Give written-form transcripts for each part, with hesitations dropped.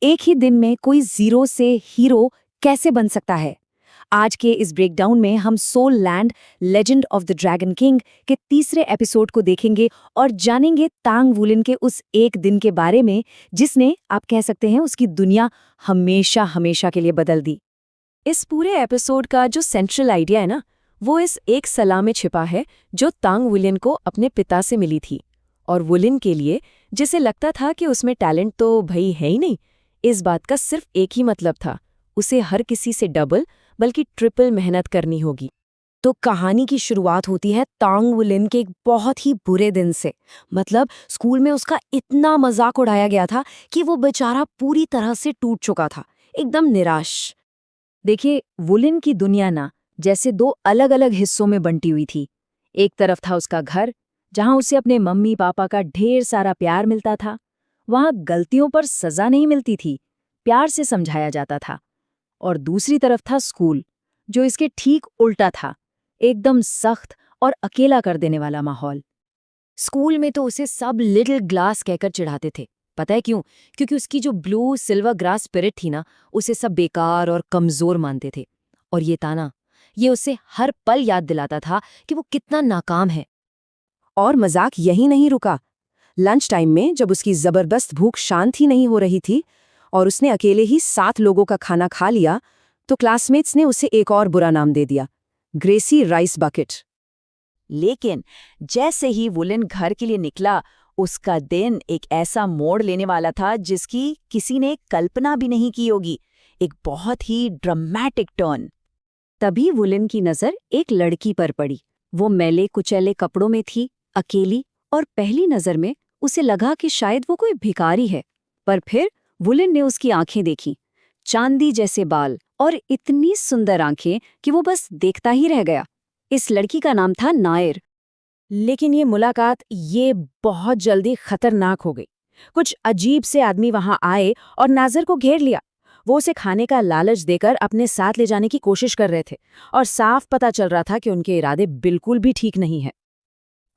एक ही दिन में कोई जीरो से हीरो कैसे बन सकता है? आज के इस ब्रेकडाउन में हम soul land legend of the dragon king के तीसरे एपिसोड को देखेंगे और जानेंगे तांग वुलिन के उस एक दिन के बारे में जिसने, आप कह सकते हैं, उसकी दुनिया हमेशा हमेशा के लिए बदल दी। इस पूरे एपिसोड का जो सेंट्रल आइडिया है ना, वो इस एक सलाह में छिपा है जो तांग वुलिन को अपने पिता से मिली थी। और वुलिन के लिए, जिसे लगता था कि उसमें टैलेंट तो भई है ही नहीं, इस बात का सिर्फ एक ही मतलब था, उसे हर किसी से डबल बल्कि ट्रिपल मेहनत करनी होगी। तो कहानी की शुरुआत होती है तांग वुलिन के एक बहुत ही बुरे दिन से। मतलब स्कूल में उसका इतना मजाक उड़ाया गया था कि वो बेचारा पूरी तरह से टूट चुका था, एकदम निराश। देखिए, वुलिन की दुनिया ना जैसे दो अलग अलग हिस्सों में बंटी हुई थी। एक तरफ था उसका घर, जहां उसे अपने मम्मी पापा का ढेर सारा प्यार मिलता था। वहां गलतियों पर सजा नहीं मिलती थी, प्यार से समझाया जाता था। और दूसरी तरफ था स्कूल, जो इसके ठीक उल्टा था, एकदम सख्त और अकेला कर देने वाला माहौल। स्कूल में तो उसे सब लिटिल ग्लास कहकर चिढ़ाते थे। पता है क्यों? क्योंकि उसकी जो ब्लू सिल्वर ग्रास स्पिरिट थी ना, उसे सब बेकार और कमजोर मानते थे। और ये ताना, ये उसे हर पल याद दिलाता था कि वो कितना नाकाम है। और मजाक यही नहीं रुका। लंच टाइम में जब उसकी जबरदस्त भूख शांत ही नहीं हो रही थी और उसने अकेले ही 7 लोगों का खाना खा लिया, तो क्लासमेट्स ने उसे एक और बुरा नाम दे दिया, ग्रेसी राइस बकेट। लेकिन जैसे ही वुलिन घर के लिए निकला, उसका दिन एक ऐसा मोड़ लेने वाला था जिसकी किसी ने कल्पना भी नहीं की होगी। एक बहुत ही ड्रामेटिक टर्न। तभी वुलिन की नजर एक लड़की पर पड़ी। वो मैले कुचैले कपड़ों में थी, अकेली, और पहली नजर में उसे लगा कि शायद वो कोई भिखारी है। पर फिर वुलिन ने उसकी आंखें देखी, चांदी जैसे बाल और इतनी सुंदर आंखें कि वो बस देखता ही रह गया। इस लड़की का नाम था नायर। लेकिन ये मुलाकात बहुत जल्दी खतरनाक हो गई। कुछ अजीब से आदमी वहां आए और नाज़र को घेर लिया। वो उसे खाने का लालच देकर अपने साथ ले जाने की कोशिश कर रहे थे और साफ पता चल रहा था कि उनके इरादे बिल्कुल भी ठीक नहीं है।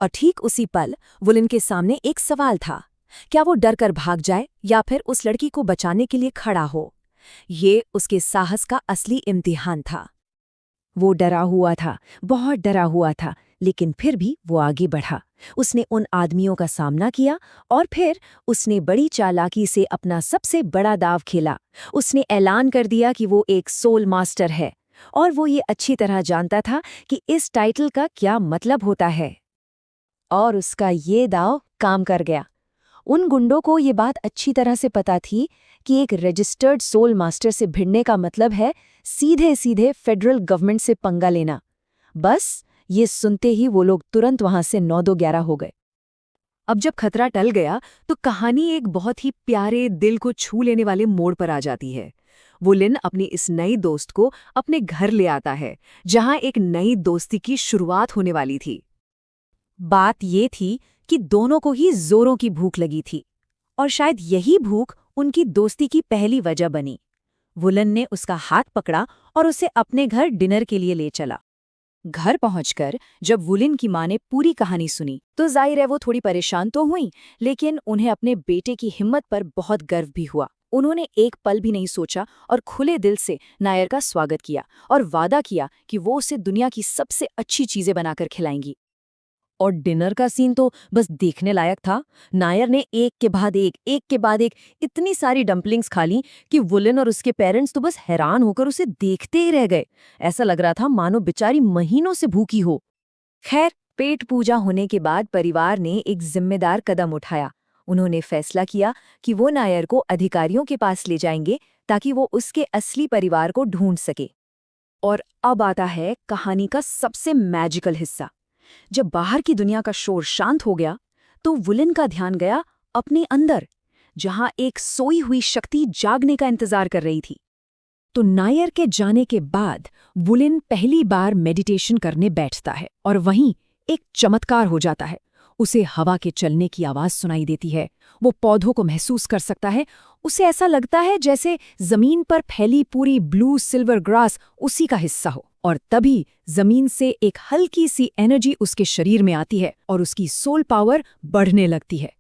और ठीक उसी पल वुलिन के सामने एक सवाल था, क्या वो डर कर भाग जाए या फिर उस लड़की को बचाने के लिए खड़ा हो? ये उसके साहस का असली इम्तिहान था। वो डरा हुआ था, बहुत डरा हुआ था, लेकिन फिर भी वो आगे बढ़ा। उसने उन आदमियों का सामना किया और फिर उसने बड़ी चालाकी से अपना सबसे बड़ा दाव खेला। उसने ऐलान कर दिया कि वो एक सोल मास्टर है और वो ये अच्छी तरह जानता था कि इस टाइटल का क्या मतलब होता है। और उसका ये दाव काम कर गया। उन गुंडों को ये बात अच्छी तरह से पता थी कि एक रजिस्टर्ड सोल मास्टर से भिड़ने का मतलब है सीधे सीधे फेडरल गवर्नमेंट से पंगा लेना। बस ये सुनते ही वो लोग तुरंत वहां से 9-2-11 हो गए। अब जब खतरा टल गया तो कहानी एक बहुत ही प्यारे, दिल को छू लेने वाले मोड़ पर आ जाती है। वुलिन अपनी इस नई दोस्त को अपने घर ले आता है, जहां एक नई दोस्ती की शुरुआत होने वाली थी। बात ये थी कि दोनों को ही जोरों की भूख लगी थी और शायद यही भूख उनकी दोस्ती की पहली वजह बनी। वुलिन ने उसका हाथ पकड़ा और उसे अपने घर डिनर के लिए ले चला। घर पहुंचकर जब वुलिन की मां ने पूरी कहानी सुनी तो जाहिर है वो थोड़ी परेशान तो हुई, लेकिन उन्हें अपने बेटे की हिम्मत पर बहुत गर्व भी हुआ। उन्होंने एक पल भी नहीं सोचा और खुले दिल से नायर का स्वागत किया और वादा किया कि वो उसे दुनिया की सबसे अच्छी चीजें बनाकर खिलाएंगी। और डिनर का सीन तो बस देखने लायक था। नायर ने एक के बाद एक इतनी सारी डम्पलिंग्स खा ली कि वुलिन और उसके पेरेंट्स तो बस हैरान होकर उसे देखते ही रह गए। ऐसा लग रहा था मानो बेचारी महीनों से भूखी हो। खैर, पेट पूजा होने के बाद परिवार ने एक जिम्मेदार कदम उठाया। उन्होंने फैसला किया कि वो नायर को अधिकारियों के पास ले जाएंगे ताकि वो उसके असली परिवार को ढूंढ सके। और अब आता है कहानी का सबसे मैजिकल हिस्सा। जब बाहर की दुनिया का शोर शांत हो गया तो वुलिन का ध्यान गया अपने अंदर, जहां एक सोई हुई शक्ति जागने का इंतजार कर रही थी। तो नायर के जाने के बाद वुलिन पहली बार मेडिटेशन करने बैठता है और वहीं एक चमत्कार हो जाता है। उसे हवा के चलने की आवाज सुनाई देती है। वो पौधों को महसूस कर सकता है। उसे ऐसा लगता है जैसे जमीन पर फैली पूरी ब्लू सिल्वर ग्रास उसी का हिस्सा हो। और तभी जमीन से एक हल्की सी एनर्जी उसके शरीर में आती है और उसकी सोल पावर बढ़ने लगती है।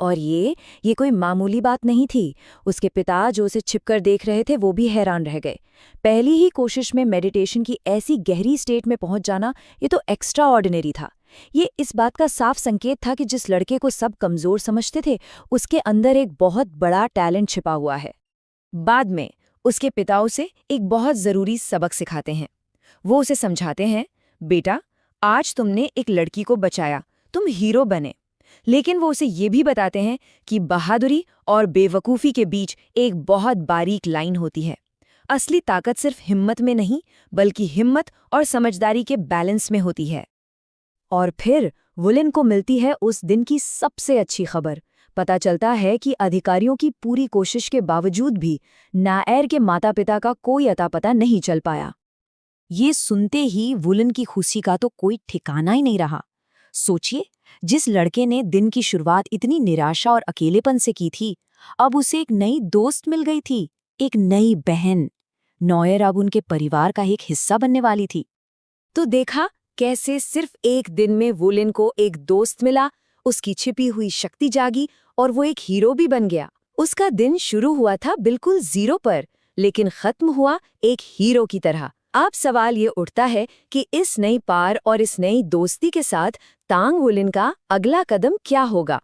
और ये कोई मामूली बात नहीं थी। उसके पिता जो उसे छिपकर देख रहे थे वो भी हैरान रह गए। पहली ही कोशिश में मेडिटेशन की ऐसी गहरी स्टेट में पहुंच जाना, ये तो एक्स्ट्रा ऑर्डिनरी था। ये इस बात का साफ संकेत था कि जिस लड़के को सब कमजोर समझते थे, उसके अंदर एक बहुत बड़ा टैलेंट छिपा हुआ है। बाद में उसके पिता उसे एक बहुत जरूरी सबक सिखाते हैं। वो उसे समझाते हैं, बेटा, आज तुमने एक लड़की को बचाया, तुम हीरो बने। लेकिन वो उसे ये भी बताते हैं कि बहादुरी और बेवकूफ़ी के बीच एक बहुत बारीक लाइन होती है। असली ताकत सिर्फ हिम्मत में नहीं, बल्कि हिम्मत और समझदारी के बैलेंस में होती है। और फिर वुलेन को मिलती है उस दिन की सबसे अच्छी खबर। पता चलता है कि अधिकारियों की पूरी कोशिश के बावजूद भी नायर के माता पिता का कोई अता पता नहीं चल पाया। ये सुनते ही वुलेन की खुशी का तो कोई ठिकाना ही नहीं रहा। सोचिए, जिस लड़के ने दिन की शुरुआत इतनी निराशा और अकेलेपन से की थी, अब उसे एक नई दोस्त मिल गई थी, एक नई बहन। नॉयर अब उनके परिवार का एक हिस्सा बनने वाली थी। तो देखा कैसे सिर्फ एक दिन में वुलेन को एक दोस्त मिला, उसकी छिपी हुई शक्ति जागी और वो एक हीरो भी बन गया। उसका दिन शुरू हुआ था बिल्कुल जीरो पर, लेकिन खत्म हुआ एक हीरो की तरह। अब सवाल ये उठता है कि इस नई पार और इस नई दोस्ती के साथ तांग वुलेन का अगला कदम क्या होगा।